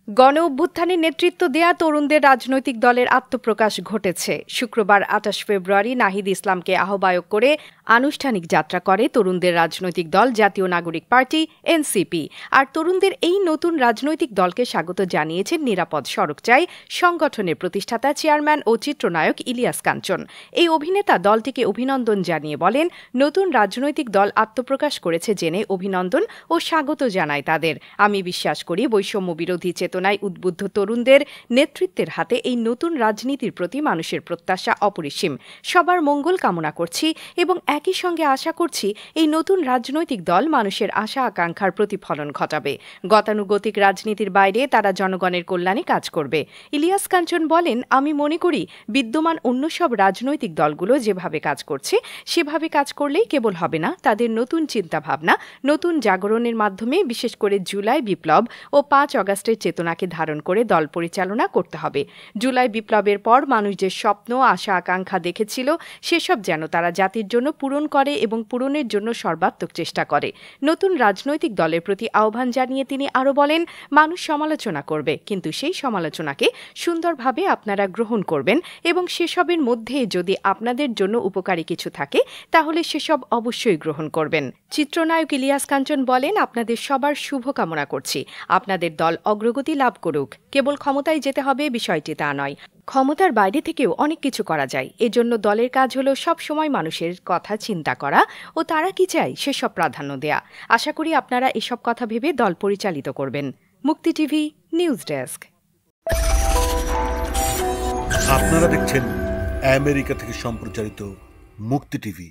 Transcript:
গণ অভ্যুত্থানে নেতৃত্ব দেয়া তরুণদের রাজনৈতিক দলের আত্মপ্রকাশ ঘটেছে। শুক্রবার ২৮ ফেব্রুয়ারি নাহিদ ইসলামকে আহ্বায়ক করে আনুষ্ঠানিক যাত্রা করে তরুণদের রাজনৈতিক দল জাতীয় নাগরিক পার্টি এনসিপি। আর তরুণদের এই নতুন রাজনৈতিক দলকে স্বাগত জানিয়েছেন নিরাপদ সড়ক চাই সংগঠনের প্রতিষ্ঠাতা চেয়ারম্যান ও চিত্রনায়ক ইলিয়াস কাঞ্চন। এই অভিনেতা দলটিকে অভিনন্দন জানিয়ে বলেন, নতুন রাজনৈতিক দল আত্মপ্রকাশ করেছে জেনে অভিনন্দন ও স্বাগত জানায় তাদের। আমি বিশ্বাস করি বৈষম্য বিরোধী চেতনায় উদ্বুদ্ধ তরুণদের নেতৃত্বের হাতে এই নতুন রাজনীতির প্রতি মানুষের প্রত্যাশা অপরিসীম। সবার মঙ্গল কামনা করছি এবং একই সঙ্গে আশা করছি এই নতুন রাজনৈতিক দল মানুষের আশা আকাঙ্ক্ষার প্রতিফলন ঘটাবে। গতানুগতিক রাজনীতির বাইরে তারা জনগণের কল্যাণে কাজ করবে। ইলিয়াস কাঞ্চন বলেন, আমি মনে করি বিদ্যমান অন্য সব রাজনৈতিক দলগুলো যেভাবে কাজ করছে সেভাবে কাজ করলেই কেবল হবে না, তাদের নতুন চিন্তাভাবনা, নতুন জাগরণের মাধ্যমে বিশেষ করে জুলাই বিপ্লব ও ৫ আগস্টের চেতনাকে ধারণ করে দল পরিচালনা করতে হবে। জুলাই বিপ্লবের পর মানুষ যে স্বপ্ন আশা আকাঙ্ক্ষা দেখেছিল সেসব যেন তারা জাতির জন্য পূরণ করে এবং পূরণের জন্য সর্বাত্মক চেষ্টা করে। নতুন রাজনৈতিক দলের প্রতি আহ্বান জানিয়ে তিনি আরও বলেন, মানুষ সমালোচনা করবে, কিন্তু সেই সমালোচনাকে সুন্দরভাবে আপনারা গ্রহণ করবেন এবং সেসবের মধ্যে যদি আপনাদের জন্য উপকারী কিছু থাকে তাহলে সেসব অবশ্যই গ্রহণ করবেন। চিত্রনায়ক ইলিয়াস কাঞ্চন বলেন, আপনাদের সবার শুভকামনা করছি। আপনাদের দল অগ্রগতি লাভ করুক। কেবল ক্ষমতায় যেতে হবে বিষয়টি তা নয়, ক্ষমতার বাইরে থেকেও অনেক কিছু করা যায়। এজন্য দলের কাজ হলো সব সময় মানুষের কথা চিন্তা করা ও তারা কি চায় সেসব প্রাধান্য দেয়া। আশা করি আপনারা এসব কথা ভেবে দল পরিচালিত করবেন। মুক্তি টিভি নিউজ ডেস্ক। আপনারা দেখছেন আমেরিকা থেকে সম্প্রচারিত মুক্তি টিভি।